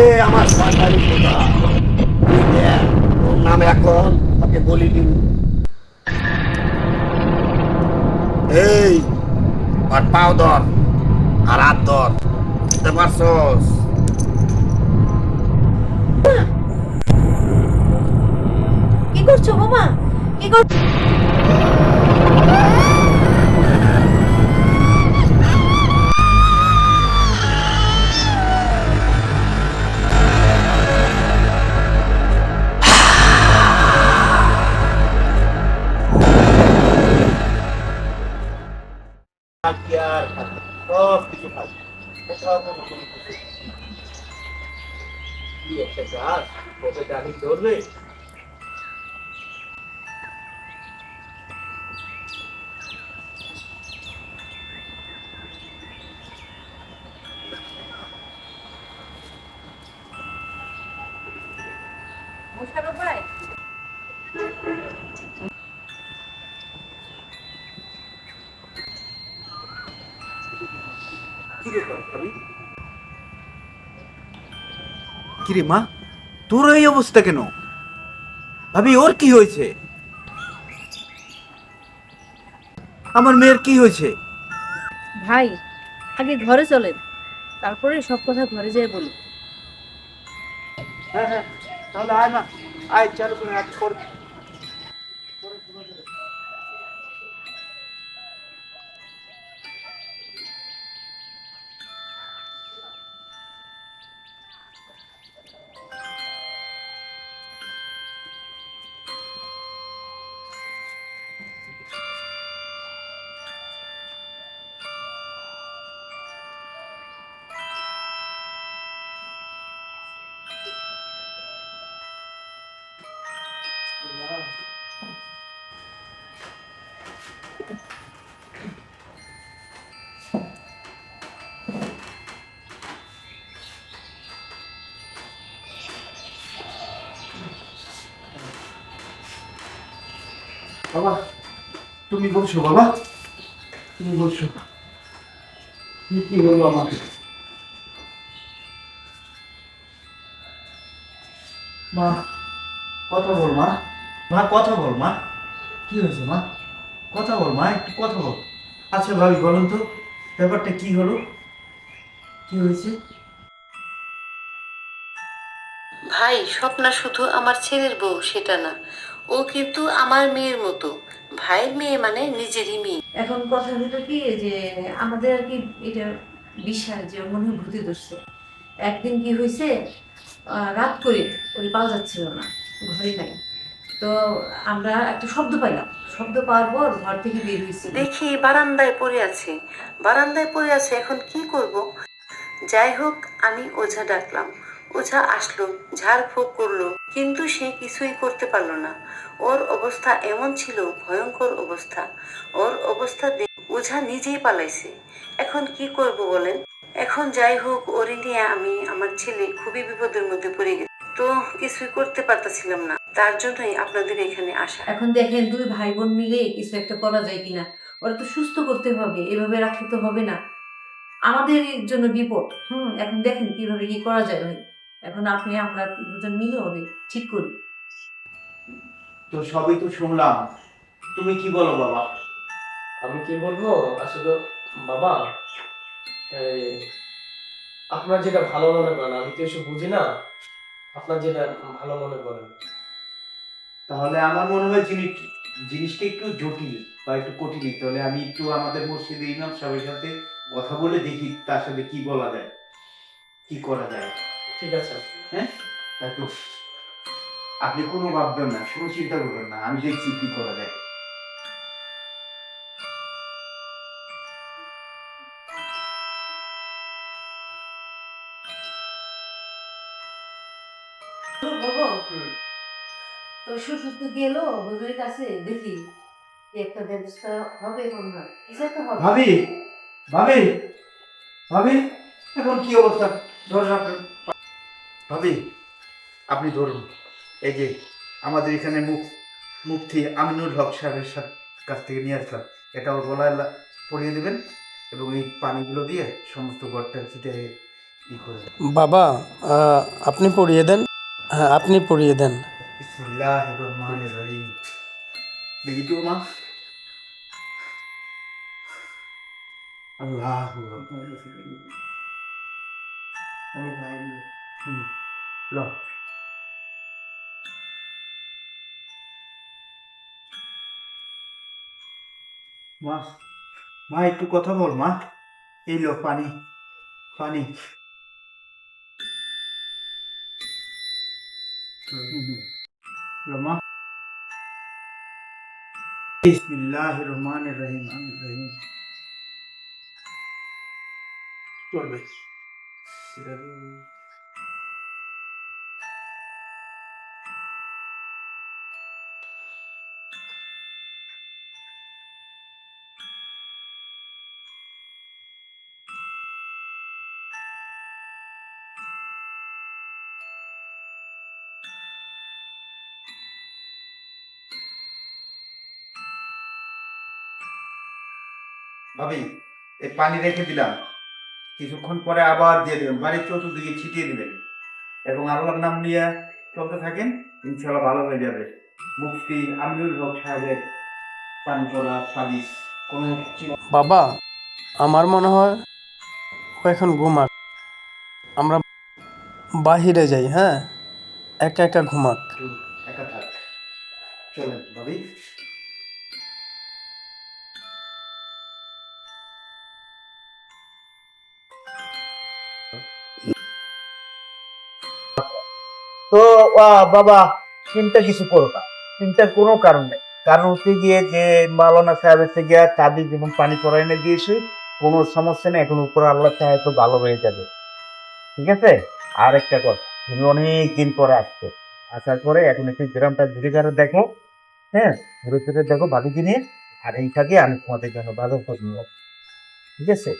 এ আমার সরকারি খোদা, তুই দেখ, তোর নাম এখন তাকে বলি দিন। এই আর পাও ধর আর হাত ধর, বুঝতে পারছস? কি করছো বোমা? কি করছো? কি আর খাবি? সব কিছু খাবি, কোথাও কোনো কোনো কিছু কি একটা গাছ, কবে ডালি ধরবে। মোশাররফ ভাই, কি ব্যাপার ভাবি? কিরে মা, তোর এই অবস্থা কেন? ভাবি, ওর কি হয়েছে? আমার মেয়ের কি হয়েছে? ভাই আগে ঘরে চলেন, তারপরে সব কথা ঘরে যেয়ে বলি। হ্যাঁ হ্যাঁ, তাহলে আয় মা, আয় চালু করে আজ কর। বাবা, তুমি বলছো বাবা, তুমি বলছো কি কি হলো আমার? মা, কথা বল মা, মা কথা বল মা, কি হয়েছে মা? কথা বল মা, একটু কথা বল। আচ্ছা ভাবি, বলুন তো ব্যাপারটা কি হলো, কি হয়েছে? ভাই, স্বপ্না শুধু আমার ছেলের বউ সেটা না, ও কিন্তু আমার মেয়ের মতো। ভাইয়ের মেয়ে মানে নিজেরই মেয়ে। এখন কথা হলো কি যে আমাদের আর কি এটা বিশ্বাস যে ওর মনে হয় ভূতে ধরছে। একদিন কি হয়েছে, রাত করে ওই পাওয়া যাচ্ছিল না, ঘরে নাই। তো আমরা একটা শব্দ পাইলাম, শব্দ পাওয়ার পর ঘর থেকে বের হয়েছি। দেখি বারান্দায় পড়ে আছে, বারান্দায় পড়ে আছে, এখন কি করব? যাই হোক, আমি ওঝা ডাকলাম। ওঝা আসলো, ঝাড়ফুঁক করলো, কিন্তু সে কিছুই করতে পারলো না। ওর অবস্থা এমন ছিল, ভয়ঙ্কর অবস্থা। ওর অবস্থা দেখে ওঝা নিজেই পালাইছে। এখন কি করব বলেন? এখন যাই হোক, ওরে নিয়ে আমি আমার ছেলে খুবই বিপদের মধ্যে পড়ে গেছে। তো কিছুই করতে পারতেছিলাম না, তার জন্যই আপনাদের এখানে আসা। এখন দেখেন দুই ভাই বোন মিলে কিছু একটা করা যায় কিনা। ওরা তো সুস্থ করতে হবে, এভাবে রাখলে তো হবে না, আমাদের জন্য বিপদ। এখন দেখেন কিভাবে কি করা যায় ভাই। এখন আপনি আমরা দুজন মিলে হবে ঠিক করি। তো সবই তো শুনলাম, তুমি কি বলো বাবা? আমি কি বলবো আসলে বাবা, এই, আপনার যেটা ভালো মনে করেন, আমি তো এসব বুঝি না। আপনার যেটা ভালো মনে করেন। তাহলে আমার মনে হয় জিনিসটা একটু জটিল বা একটু কঠিন, তাহলে আমি একটু আমাদের মসজিদে ইমাম সাহেবের সাথে কথা বলে দেখি তার সাথে কি বলা যায়, কি করা যায়। ঠিক আছে। হ্যাঁ, একটু আপনি কোনো ভাববেন না, কোনো চিন্তা করবেন না, আমি দেখছি কি করা যায়। বলবো, হুম। তো সুস্থ গেল হুজুরের কাছে, দেখি কি একটা ব্যবস্থা হবে, মনে হয় কিছু একটা হবে। ভাবি, ভাবি, ভাবি, এখন কি অবস্থা? ধরুন আপনার ভাবি, আপনি ধরুন, এই যে আমাদের এখানে মুফতি আমিনুল হক সাহেবের কাছ থেকে নিয়ে আসলাম, এটা ওর গলায় পরিয়ে দেবেন এবং এই পানিগুলো দিয়ে সমস্ত ঘরটা ছিটে ই করে। বাবা, আপনি পড়িয়ে দেন। হ্যাঁ, আপনি পড়িয়ে দেন। বিসমিল্লাহির রহমানির রহিম। দেখি তো মা। আল্লাহু আকবার। হুম, ল। মা, মা একটু কথা বল মা। এই লো পানি, পানি। লো মা। বিসমিল্লাহির রহমানির রহিম। আমির রহিম। চলবে। ভাবি, এই পানি রেখে দিলাম, কিছুক্ষণ পরে আবার দিয়ে দেবেন, বাড়ির চতুর্দিকে ছিটিয়ে দিবেন এবং আল্লাহর নাম নিয়ে চলতে থাকেন, ইনশাআল্লাহ ভালো হয়ে যাবে। মুফতি আমিনুল হক সাহেবের পান করা সাদিস কোনো বাবা, আমার মনে হয় ও এখন ঘুমাক। আমরা বাহিরে যাই, হ্যাঁ? একা একা ঘুমাক। একটু একা থাক। চলেন ভাবি। তো বাবা, চিন্তা কিছু করো না, চিন্তার কোনো কারণ নেই। কারণ হচ্ছে গিয়ে যে মাওলানা সাহেবের থেকে চাবি যেমন পানি পড়া এনে দিয়েছি, কোনো সমস্যা নেই, এখন উপরে আল্লাহ চাহে তো ভালো হয়ে যাবে। ঠিক আছে। আর একটা কথা, তুমি অনেক দিন পরে আসছো, আসার পরে এখন একটু গ্রামটা ঘুরে ঘুরে দেখো। হ্যাঁ, ঘুরে ফিরে দেখো বাড়ি জিনিস। আর এই থাকে আমি তোমাদের জন্য ভালো খোঁজ নেবো। ঠিক আছে।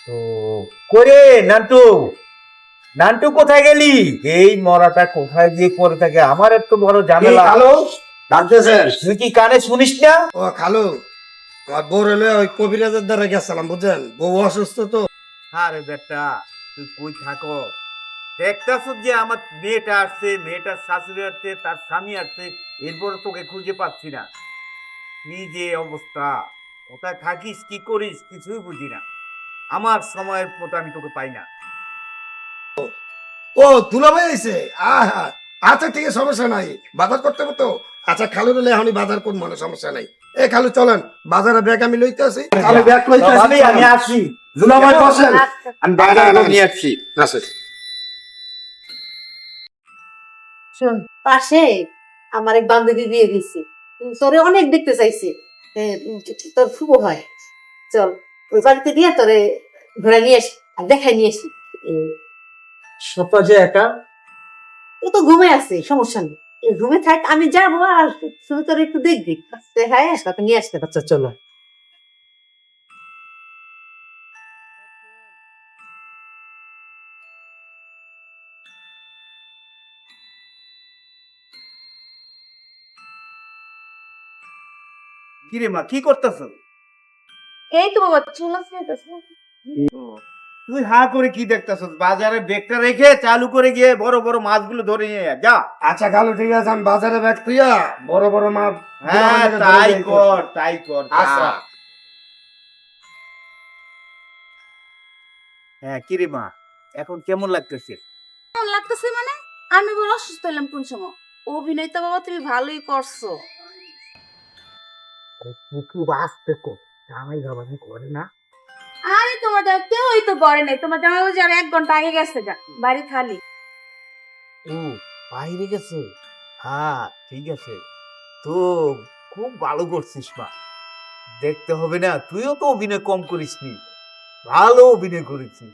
তো করে নান্টু, নান্টু কোথায় গেলি? এই মরাটা কোথায় গিয়ে পড়ে থাকে, আমার একটু বড় ঝামেলা। খালো ডাকতেছেন? তুই কি কানে শুনিস না? ও খালো, আমার বউ হলে ওই কবিরাজের দ্বারা গেছিলাম, বুঝছেন, বউ অসুস্থ তো। আরে বেটা, তুই কই থাকো? দেখতেছ যে আমার মেয়েটা আসছে, মেয়েটার শাশুড়ি আসছে, তার স্বামী আসছে, এরপর তোকে খুঁজে পাচ্ছি না। কি যে অবস্থা, কোথায় থাকিস, কি করিস, কিছুই বুঝি না। আমার সময়ের মতো আমি তোকে পাই না। ও দুলাভাই আইছে, আহা, আচ্ছা ঠিক আছে, সমস্যা নাই, বাজার করতে হবে তো। আচ্ছা খালু দিলে এখনই বাজার করবো, মানে সমস্যা নাই। এ খালু চলেন, বাজারে ব্যাগ আমি লইতে আসি। খালু ব্যাগ লইতে আসি, আমি আসি। দুলাভাই বসেন, আমি না, বাজার না, করে না। নিয়ে আসছি। আচ্ছা। শোন, পাশে আমার এক বান্ধবী বিয়ে দিছে, তোরে অনেক দেখতে চাইছে। এ, তোর শুভ হয়, চল ওই বাড়িতে গিয়ে তোরে ঘুরে নিয়ে আসি আর দেখাই নিয়ে আসি। সোফা যে একা। ও তো ঘুমে আছে, সমস্যা নেই, ঘুমে থাক, আমি যাবো আর শুধু তোর একটু দেখবি, দেখাই সাথে নিয়ে আসতে। আচ্ছা চলো। কি রে মা, কি করতেছ? এই তো বাবা চলে আসছে। তুই হা করে কি দেখতেছ? বাজারে ব্যাগটা রেখে চালু করে গিয়ে বড় বড় মাছগুলো ধরে নিয়ে আয়, যা। আচ্ছা খালু ঠিক আছে, আমি বাজারে ব্যাগ তুইয়া বড় বড় মাছ হ্যাঁ, তাই কর, তাই কর। আচ্ছা। হ্যাঁ, কি রে মা, এখন কেমন লাগতেছে? কেমন লাগতেছে মানে? আমি বড় অসুস্থ হলাম কোন সময়? অভিনয় তো বাবা তুমি ভালোই করছো। একটু আসতে কর, জামাই ভাবানি করে না। আরে তোমার জামাই কেউই তো করে নাই, তোমার জামাই ওই যে আর 1 ঘন্টা আগে গেছে গা, বাড়ি খালি। ও, বাইরে গেছে। হ্যাঁ ঠিক আছে। তো খুব ভালো করছিস মা, দেখতে হবে না, তুইও তো অভিনয় কম করিসনি, ভালো অভিনয় করেছিস।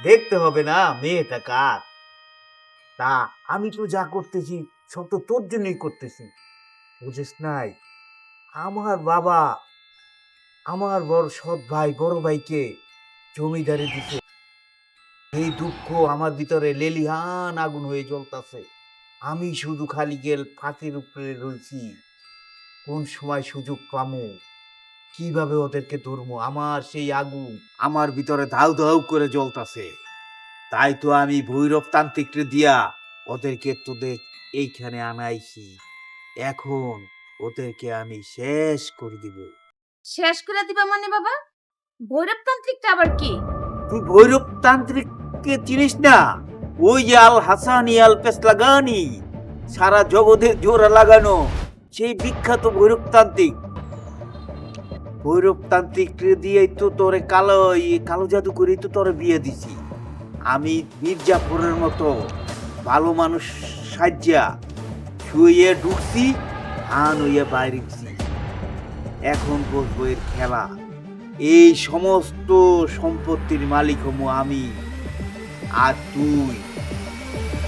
দেখতে হবে না মেয়েটা কার। তা আমি তো যা করতেছি সব তো তোর জন্যই করতেছি, বুঝিস নাই? আমার বাবা আমার বড় সৎ ভাই, বড় ভাইকে জমিদারি দিছে, এই দুঃখ আমার ভিতরে লেলিহান আগুন হয়ে জ্বলতাছে। আমি শুধু খালি গেল ফাঁকের উপরে রয়েছি, কোন সময় সুযোগ পামু, কিভাবে ওদেরকে ধরবো, আমার সেই আগুন আমার ভিতরে ধাউ ধাউ করে জ্বলতাছে। তাই তো আমি ভৈরব তান্ত্রিককে দিয়া ওদেরকে তোদের এইখানে আনাইছি। এখন ওদেরকে আমি শেষ করে দিব। শেষ করে দিবা মানে বাবা? ভৈরব তান্ত্রিকটা আবার কি? তুই ভৈরব তান্ত্রিককে চিনিস না? ওই যে আল হাসানি আল পেসলাগানি, সারা জগতে জোড়া লাগানো সেই বিখ্যাত ভৈরব তান্ত্রিক। ভৈরব তান্ত্রিক দিয়েই তো তোরে কালো জাদু করেই তো তোরে বিয়ে দিছি। আমি মির্জাপুরের মতো ভালো মানুষ সাজ্জা শুয়ে ঢুকছি, হান হইয়া বাইরে গেছি। এখন বসবো এর খেলা। এই সমস্ত সম্পত্তির মালিক হমু আমি, আর তুই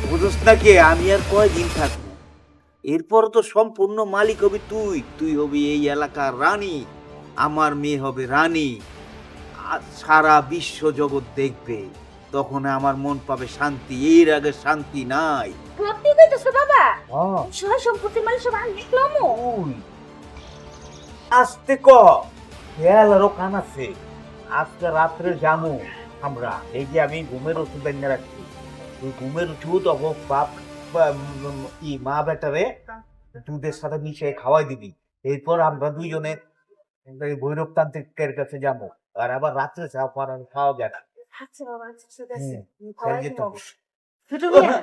বুঝস না কে আমি আর কয়দিন থাকবো। এরপর তো সম্পূর্ণ মালিক হবি তুই। তুই হবি এই এলাকার রানী, আমার মেয়ে হবে রানী। আর সারা বিশ্ব জগৎ দেখবে, তখন আমার মন পাবে শান্তি। এর আগে শান্তি নাই। সত্যি কইতেছো বাবা? সব সম্পত্তির মালিক সব আমি দেখলাম। আস্তে ক, খেয়ালেরও কান আছে। আজকে রাত্রে জামু আমরা, এই যে আমি ঘুমের ওষুধ এনে রাখছি, তুই ঘুমের ওষুধ বাপ ই মা বেটারে দুধের সাথে মিশিয়ে খাওয়াই দিবি। এরপর আমরা দুইজনে ভৈরব তান্ত্রিকের কাছে যাবো। আর আবার রাত্রে খাওয়া যায় না। আচ্ছা বাবা, আচ্ছা ঠিক আছে। চল যেতে হবে। ছোট ভাইয়া,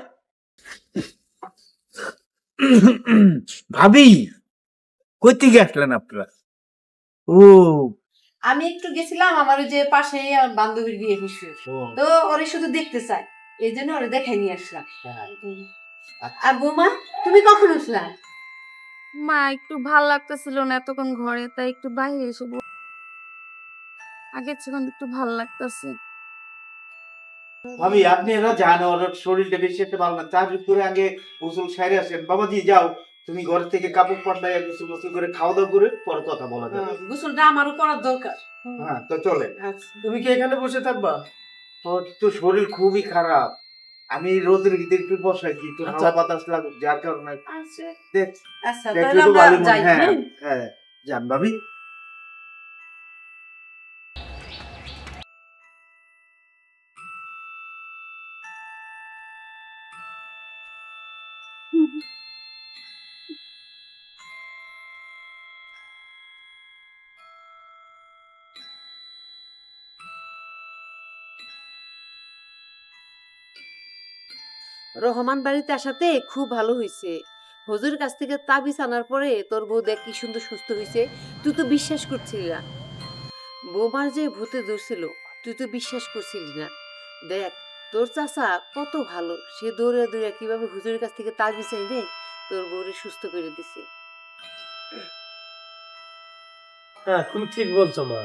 ভাবি কইতে গেছিলেন আপনারা? ও আমি একটু গেছিলাম আমার ওই যে পাশে আমার বান্ধবীর বিয়ে হয়েছে, তো ওরে শুধু দেখতে চাই, এই জন্য ওরে দেখাই নিয়ে আসলাম। আর বৌমা তুমি কখন উঠলা? মা একটু ভাল লাগতেছিল না এতক্ষণ ঘরে, তাই একটু বাইরে এসে আগের থেকে একটু ভাল লাগতেছে। ভাবি আপনি এরা জানো ওর শরীরটা বেশি একটা ভালো না, তার করে আগে গোসল সাইরে আসেন। বাবাজি যাও, তুমি ঘর থেকে কাপড় পাল্টাই গোসল গোসল করে খাওয়া দাওয়া করে পরে কথা বলা যাবে। গোসলটা আমারও করার দরকার। হ্যাঁ তো চলে। তুমি কি এখানে বসে থাকবা? ওর তো শরীর খুবই খারাপ, আমি রোদের ভিতরে একটু বসাইছি, একটু হাওয়া বাতাস লাগুক, যার কারণে দেখ আচ্ছা দেখলে তাহলে তো আমরা ভালো মনে। যাই। হ্যাঁ হ্যাঁ? হ্যাঁ যান ভাবি। রহমান বাড়িতে আসাতে খুব ভালো হয়েছে। হুজুরের কাছ থেকে তাবিজ আনার পরে তোর বউ দেখ কি সুন্দর সুস্থ হয়েছে। তুই তো বিশ্বাস করছিলি না, বৌমার যে ভূতে ধরছিল তুই তো বিশ্বাস করছিলি না। দেখ তোর চাচা কত ভালো, সে দৌড়ে দৌড়ে কিভাবে হুজুরের কাছ থেকে তাবিজ এনে তোর বউরে সুস্থ করে দিছে। হ্যাঁ তুমি ঠিক বলছো মা,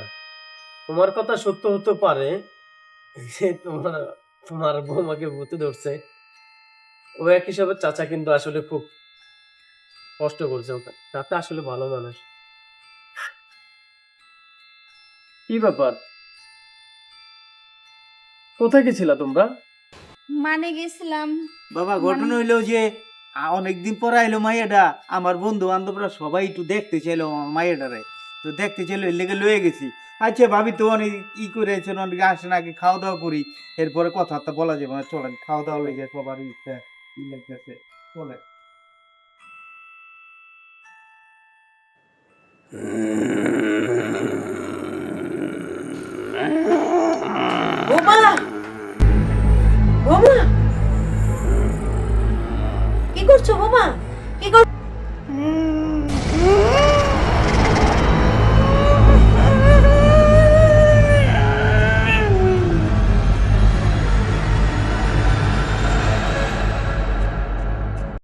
তোমার কথা সত্য হতে পারে যে তোমার বৌমাকে ভূতে ধরছে। ও এক হিসাবে চাচা কিন্তু আসলে খুব কষ্ট করছে, চাচা আসলে ভালো মানুষ। কি ব্যাপার, কোথায় গেছিলা তোমরা? মানে গেছিলাম। বাবা ঘটনা হইলো যে অনেকদিন পর আইলো মাইয়াটা, আমার বন্ধু বান্ধবরা সবাই একটু দেখতে চাইলো মাইয়াটারে, তো দেখতে চাইলো এর লেগে লয়ে গেছি। আচ্ছা ভাবি তো অনেক ই করেছেন, অনেক আসেন, আগে খাওয়া দাওয়া করি, এরপরে কথাবার্তা বলা যাবে না। চলেন খাওয়া দাওয়া লেগে সবার ইচ্ছা ই লাগতেছে, চলে। বৌমা, বৌমা কি করছো বৌমা?